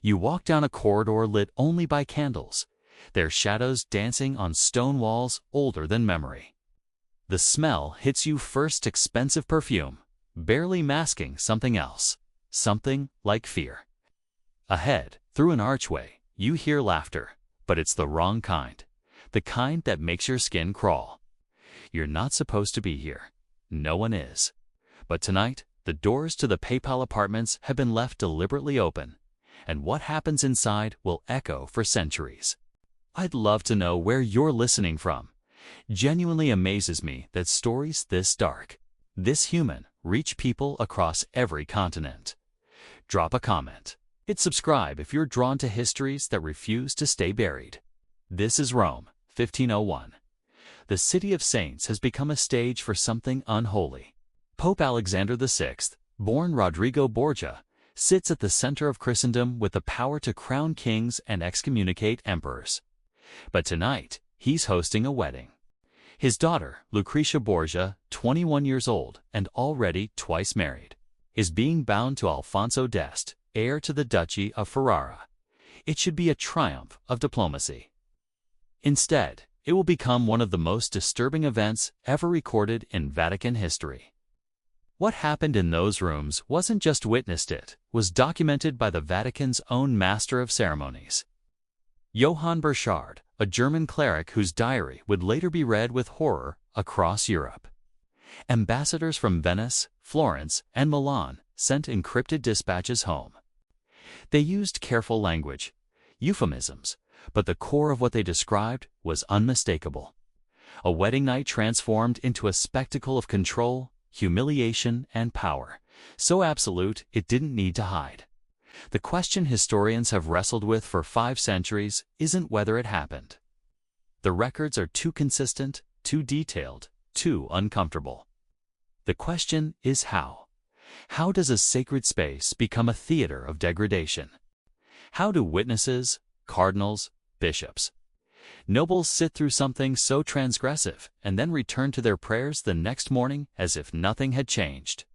You walk down a corridor lit only by candles, their shadows dancing on stone walls older than memory. The smell hits you first, expensive perfume, barely masking something else, something like fear. Ahead, through an archway, you hear laughter, but it's the wrong kind, the kind that makes your skin crawl. You're not supposed to be here. No one is. But tonight, the doors to the PayPal apartments have been left deliberately open, and what happens inside will echo for centuries. I'd love to know where you're listening from. Genuinely amazes me that stories this dark, this human, reach people across every continent. Drop a comment. Hit subscribe if you're drawn to histories that refuse to stay buried. This is Rome, 1501. The city of saints has become a stage for something unholy. Pope Alexander VI, born Rodrigo Borgia, sits at the center of Christendom with the power to crown kings and excommunicate emperors. But tonight, he's hosting a wedding. His daughter, Lucretia Borgia, 21 years old and already twice married, is being bound to Alfonso d'Este, heir to the Duchy of Ferrara. It should be a triumph of diplomacy. Instead, it will become one of the most disturbing events ever recorded in Vatican history. What happened in those rooms wasn't just witnessed, it was documented by the Vatican's own master of ceremonies. Johann Burchard, a German cleric whose diary would later be read with horror across Europe. Ambassadors from Venice, Florence, and Milan sent encrypted dispatches home. They used careful language, euphemisms, but the core of what they described was unmistakable. A wedding night transformed into a spectacle of control, humiliation, and power, so absolute it didn't need to hide. The question historians have wrestled with for 5 centuries isn't whether it happened. The records are too consistent, too detailed, too uncomfortable. The question is how. How does a sacred space become a theater of degradation? How do witnesses, cardinals, bishops, nobles sit through something so transgressive and then return to their prayers the next morning as if nothing had changed?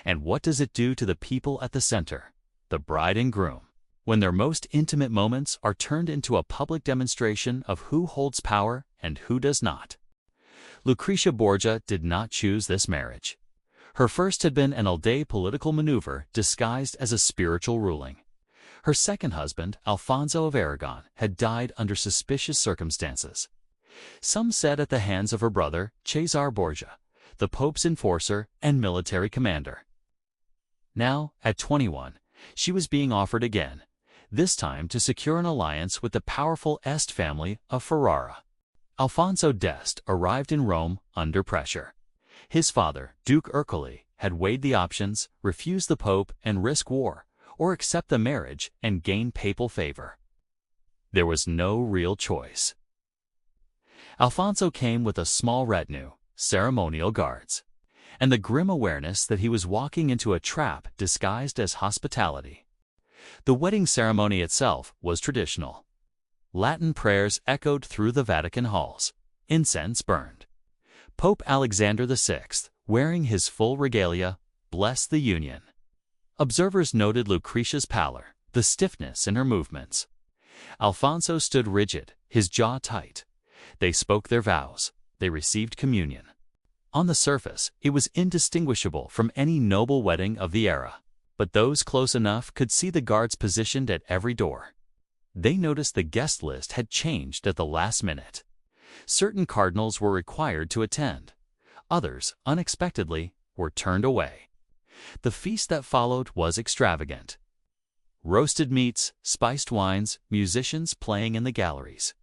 And what does it do to the people at the center, the bride and groom, when their most intimate moments are turned into a public demonstration of who holds power and who does not? Lucretia Borgia did not choose this marriage. Her first had been an all-day political maneuver disguised as a spiritual ruling. Her second husband, Alfonso of Aragon, had died under suspicious circumstances. Some said at the hands of her brother, Cesare Borgia, the Pope's enforcer and military commander. Now, at 21, she was being offered again, this time to secure an alliance with the powerful Este family of Ferrara. Alfonso d'Este arrived in Rome under pressure. His father, Duke Ercole, had weighed the options, refuse the Pope and risk war, or accept the marriage and gain papal favor. There was no real choice. Alfonso came with a small retinue, ceremonial guards, and the grim awareness that he was walking into a trap disguised as hospitality. The wedding ceremony itself was traditional. Latin prayers echoed through the Vatican halls. Incense burned. Pope Alexander VI, wearing his full regalia, blessed the union. Observers noted Lucretia's pallor, the stiffness in her movements. Alfonso stood rigid, his jaw tight. They spoke their vows. They received communion. On the surface, it was indistinguishable from any noble wedding of the era, but those close enough could see the guards positioned at every door. They noticed the guest list had changed at the last minute. Certain cardinals were required to attend. Others, unexpectedly, were turned away. The feast that followed was extravagant. Roasted meats, spiced wines, musicians playing in the galleries.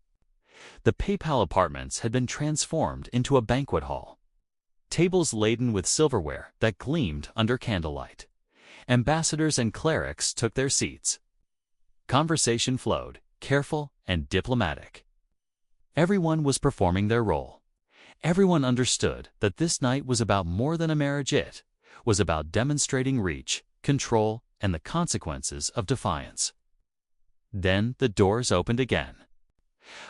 The papal apartments had been transformed into a banquet hall. Tables laden with silverware that gleamed under candlelight. Ambassadors and clerics took their seats. Conversation flowed, careful and diplomatic. Everyone was performing their role. Everyone understood that this night was about more than a marriage. It was about demonstrating reach, control, and the consequences of defiance. Then the doors opened again.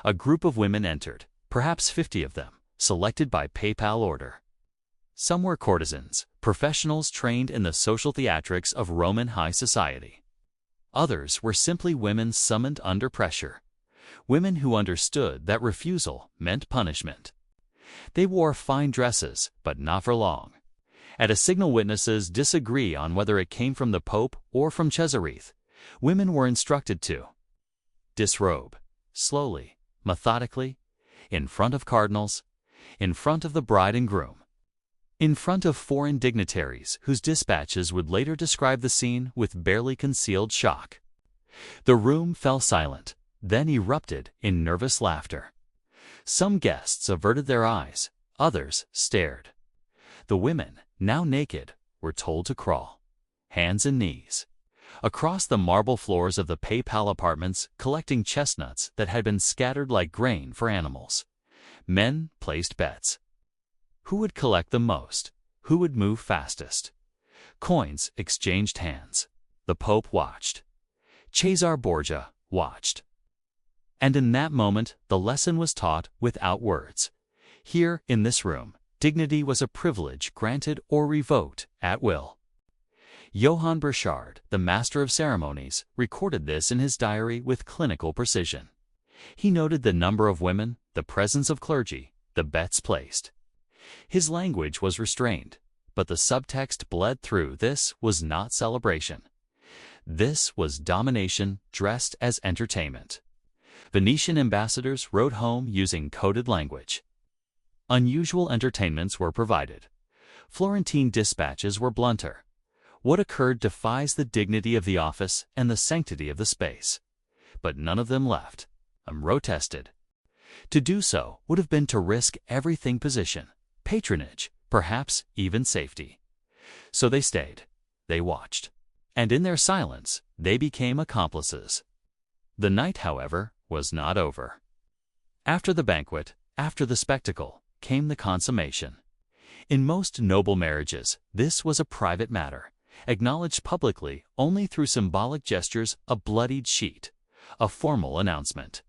A group of women entered, perhaps 50 of them, selected by papal order. Some were courtesans, professionals trained in the social theatrics of Roman high society. Others were simply women summoned under pressure, women who understood that refusal meant punishment. They wore fine dresses, but not for long. At a signal witnesses disagree on whether it came from the Pope or from Cesareth, women were instructed to disrobe, slowly, methodically, in front of cardinals, in front of the bride and groom, in front of foreign dignitaries whose dispatches would later describe the scene with barely concealed shock. The room fell silent, then erupted in nervous laughter. Some guests averted their eyes, others stared. The women, now naked, were told to crawl, hands and knees, across the marble floors of the papal apartments, collecting chestnuts that had been scattered like grain for animals. Men placed bets. Who would collect the most? Who would move fastest? Coins exchanged hands. The Pope watched. Cesar Borgia watched. And in that moment, the lesson was taught without words. Here, in this room, dignity was a privilege granted or revoked at will. Johann Burchard, the master of ceremonies, recorded this in his diary with clinical precision. He noted the number of women, the presence of clergy, the bets placed. His language was restrained, but the subtext bled through. This was not celebration. This was domination dressed as entertainment. Venetian ambassadors wrote home using coded language. Unusual entertainments were provided. Florentine dispatches were blunter. What occurred defies the dignity of the office and the sanctity of the space. But none of them left, unprotested. To do so would have been to risk everything: position, patronage, perhaps even safety. So they stayed. They watched. And in their silence, they became accomplices. The night, however, was not over. After the banquet, after the spectacle, came the consummation. In most noble marriages, this was a private matter, acknowledged publicly only through symbolic gestures: a bloodied sheet, a formal announcement.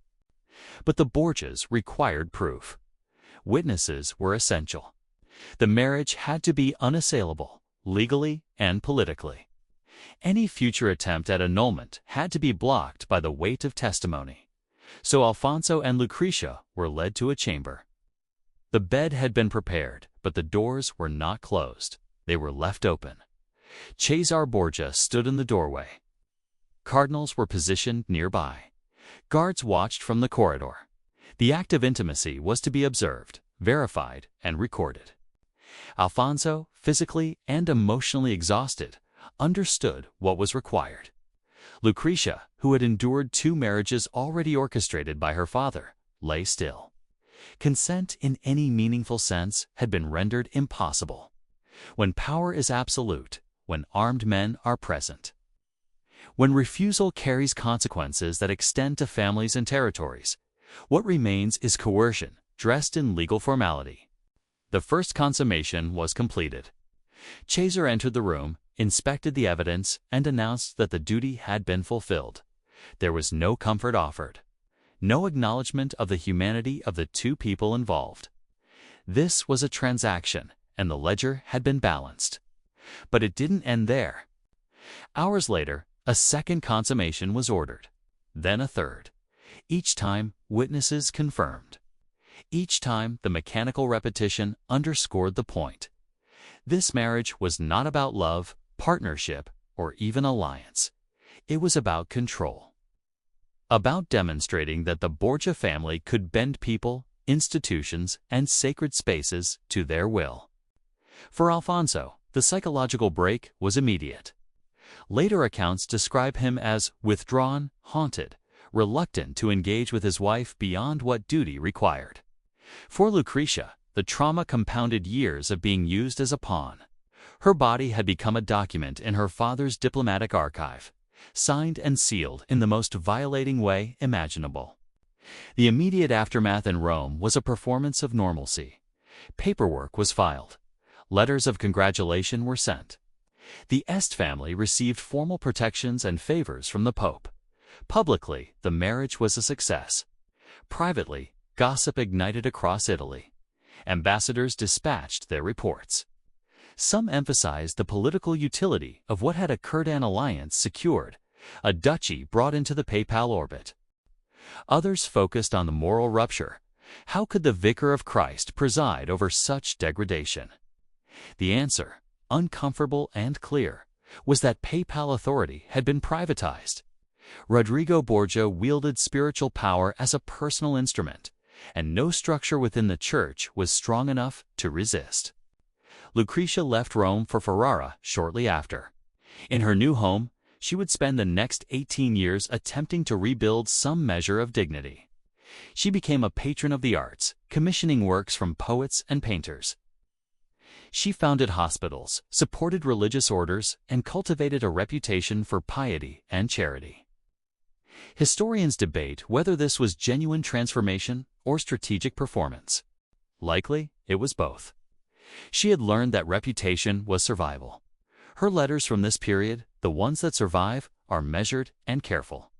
But the Borgias required proof. Witnesses were essential. The marriage had to be unassailable, legally and politically. Any future attempt at annulment had to be blocked by the weight of testimony. So Alfonso and Lucretia were led to a chamber. The bed had been prepared, but the doors were not closed. They were left open. Cesar Borgia stood in the doorway. Cardinals were positioned nearby. Guards watched from the corridor. The act of intimacy was to be observed, verified, and recorded. Alfonso, physically and emotionally exhausted, understood what was required. Lucretia, who had endured 2 marriages already orchestrated by her father, lay still. Consent in any meaningful sense had been rendered impossible. When power is absolute, when armed men are present, when refusal carries consequences that extend to families and territories, what remains is coercion, dressed in legal formality. The first consummation was completed. Cesar entered the room, inspected the evidence, and announced that the duty had been fulfilled. There was no comfort offered, no acknowledgement of the humanity of the 2 people involved. This was a transaction, and the ledger had been balanced. But it didn't end there. Hours later, a second consummation was ordered, then a third. Each time, witnesses confirmed. Each time, the mechanical repetition underscored the point. This marriage was not about love, partnership, or even alliance. It was about control. About demonstrating that the Borgia family could bend people, institutions, and sacred spaces to their will. For Alfonso, the psychological break was immediate. Later accounts describe him as withdrawn, haunted, reluctant to engage with his wife beyond what duty required. For Lucretia, the trauma compounded years of being used as a pawn. Her body had become a document in her father's diplomatic archive, signed and sealed in the most violating way imaginable. The immediate aftermath in Rome was a performance of normalcy. Paperwork was filed. Letters of congratulation were sent. The Este family received formal protections and favors from the Pope. Publicly, the marriage was a success. Privately, gossip ignited across Italy. Ambassadors dispatched their reports. Some emphasized the political utility of what had occurred: an alliance secured, a duchy brought into the papal orbit. Others focused on the moral rupture. How could the Vicar of Christ preside over such degradation? The answer, uncomfortable and clear, was that papal authority had been privatized. Rodrigo Borgia wielded spiritual power as a personal instrument, and no structure within the Church was strong enough to resist. Lucretia left Rome for Ferrara shortly after. In her new home, she would spend the next 18 years attempting to rebuild some measure of dignity. She became a patron of the arts, commissioning works from poets and painters. She founded hospitals, supported religious orders, and cultivated a reputation for piety and charity. Historians debate whether this was genuine transformation or strategic performance. Likely, it was both. She had learned that reputation was survival. Her letters from this period, the ones that survive, are measured and careful.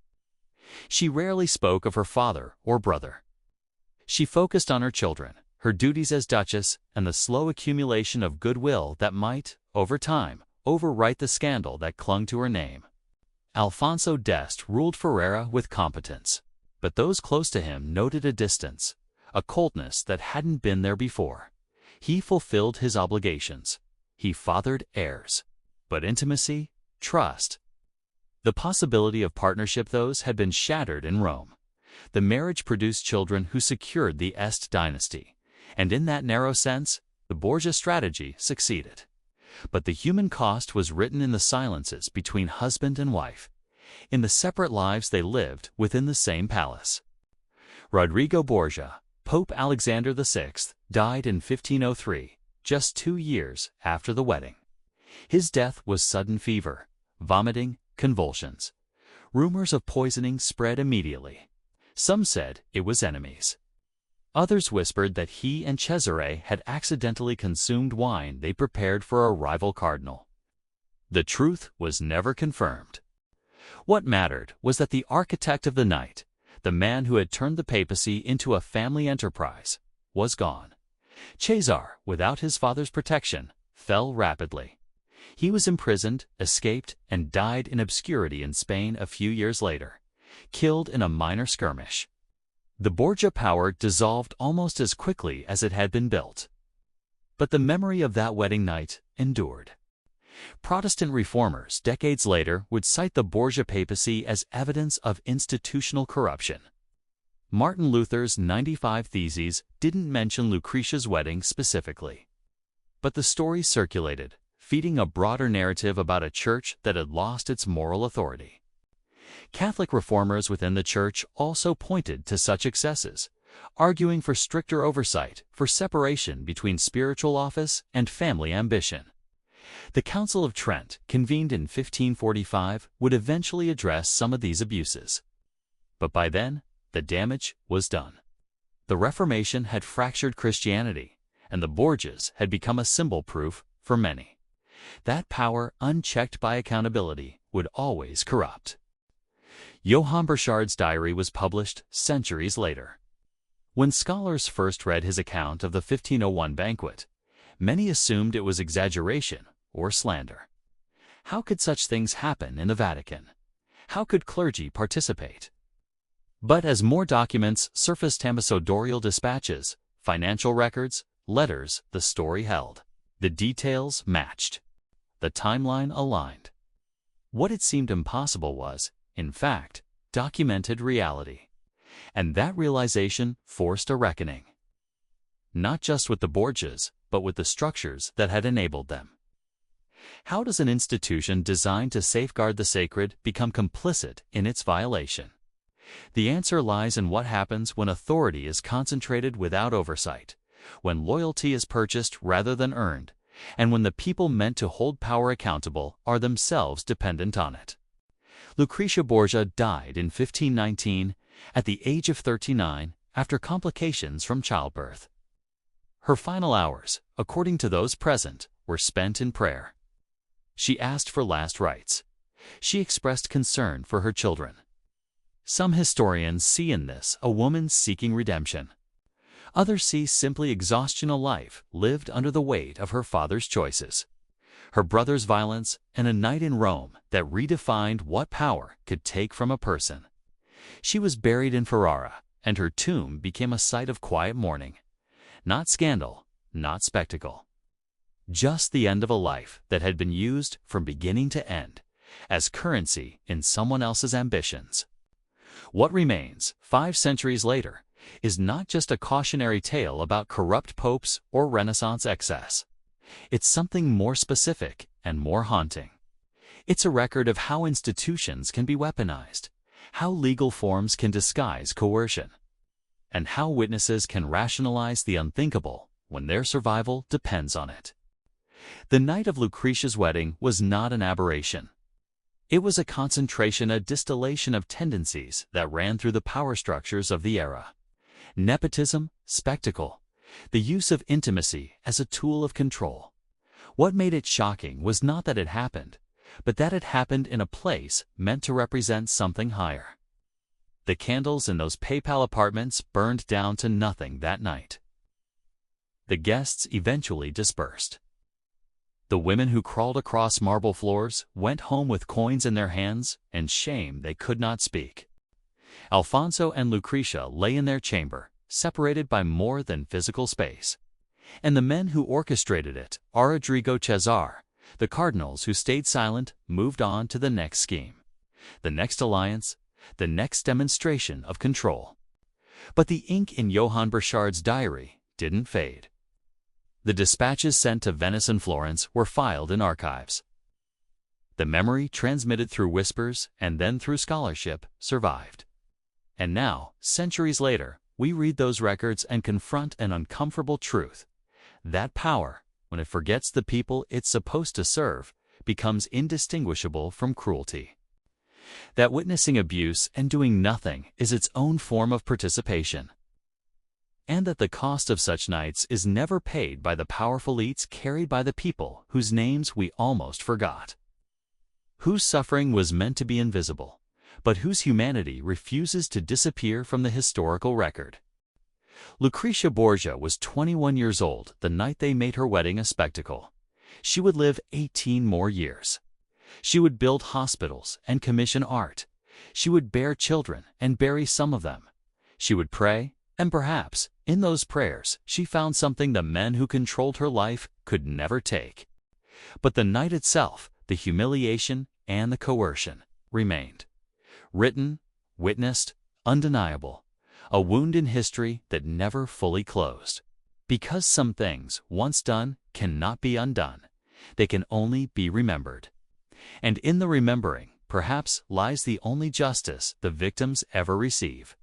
She rarely spoke of her father or brother. She focused on her children, her duties as duchess, and the slow accumulation of goodwill that might, over time, overwrite the scandal that clung to her name. Alfonso d'Este ruled Ferrara with competence, but those close to him noted a distance, a coldness that hadn't been there before. He fulfilled his obligations. He fathered heirs. But intimacy, trust. The possibility of partnership, those had been shattered in Rome. The marriage produced children who secured the Este dynasty, and in that narrow sense, the Borgia strategy succeeded. But the human cost was written in the silences between husband and wife, in the separate lives they lived within the same palace. Rodrigo Borgia, Pope Alexander VI, died in 1503, just 2 years after the wedding. His death was sudden fever, vomiting, convulsions. Rumors of poisoning spread immediately. Some said it was enemies. Others whispered that he and Cesare had accidentally consumed wine they prepared for a rival cardinal. The truth was never confirmed. What mattered was that the architect of the night, the man who had turned the papacy into a family enterprise, was gone. Cesare, without his father's protection, fell rapidly. He was imprisoned, escaped, and died in obscurity in Spain a few years later, killed in a minor skirmish. The Borgia power dissolved almost as quickly as it had been built. But the memory of that wedding night endured. Protestant reformers decades later would cite the Borgia papacy as evidence of institutional corruption. Martin Luther's 95 Theses didn't mention Lucretia's wedding specifically. But the story circulated, feeding a broader narrative about a church that had lost its moral authority. Catholic reformers within the Church also pointed to such excesses, arguing for stricter oversight, for separation between spiritual office and family ambition. The Council of Trent, convened in 1545, would eventually address some of these abuses. But by then, the damage was done. The Reformation had fractured Christianity, and the Borgias had become a symbol proof for many. That power, unchecked by accountability, would always corrupt. Johann Burchard's diary was published centuries later. When scholars first read his account of the 1501 banquet, many assumed it was exaggeration or slander. How could such things happen in the Vatican? How could clergy participate? But as more documents surfaced, ambassadorial dispatches, financial records, letters, the story held. The details matched. The timeline aligned. What it seemed impossible was, in fact, documented reality. And that realization forced a reckoning. Not just with the Borgias, but with the structures that had enabled them. How does an institution designed to safeguard the sacred become complicit in its violation? The answer lies in what happens when authority is concentrated without oversight, when loyalty is purchased rather than earned, and when the people meant to hold power accountable are themselves dependent on it. Lucretia Borgia died in 1519 at the age of 39 after complications from childbirth. Her final hours, according to those present, were spent in prayer. She asked for last rites. She expressed concern for her children. Some historians see in this a woman seeking redemption. Others see simply exhaustion, a life lived under the weight of her father's choices. her brother's violence, and a night in Rome that redefined what power could take from a person. She was buried in Ferrara, and her tomb became a site of quiet mourning. Not scandal, not spectacle. Just the end of a life that had been used from beginning to end as currency in someone else's ambitions. What remains 5 centuries later is not just a cautionary tale about corrupt popes or Renaissance excess. It's something more specific and more haunting. It's a record of how institutions can be weaponized, how legal forms can disguise coercion, and how witnesses can rationalize the unthinkable when their survival depends on it. The night of Lucretia's wedding was not an aberration. It was a concentration, a distillation of tendencies that ran through the power structures of the era. Nepotism, spectacle, the use of intimacy as a tool of control. What made it shocking was not that it happened, but that it happened in a place meant to represent something higher. The candles in those papal apartments burned down to nothing that night. The guests eventually dispersed. The women who crawled across marble floors went home with coins in their hands and shame they could not speak. Alfonso and Lucretia lay in their chamber, separated by more than physical space. And the men who orchestrated it, Rodrigo Cesar, the cardinals who stayed silent, moved on to the next scheme, the next alliance, the next demonstration of control. But the ink in Johann Burchard's diary didn't fade. The dispatches sent to Venice and Florence were filed in archives. The memory transmitted through whispers and then through scholarship survived. And now, centuries later, we read those records and confront an uncomfortable truth. That power, when it forgets the people it's supposed to serve, becomes indistinguishable from cruelty. That witnessing abuse and doing nothing is its own form of participation. And that the cost of such nights is never paid by the powerful elites carried by the people whose names we almost forgot. Whose suffering was meant to be invisible, but whose humanity refuses to disappear from the historical record. Lucretia Borgia was 21 years old the night they made her wedding a spectacle. She would live 18 more years. She would build hospitals and commission art. She would bear children and bury some of them. She would pray, and perhaps, in those prayers, she found something the men who controlled her life could never take. But the night itself, the humiliation and the coercion, remained. Written, witnessed, undeniable. A wound in history that never fully closed. Because some things, once done, cannot be undone. They can only be remembered. And in the remembering, perhaps, lies the only justice the victims ever receive.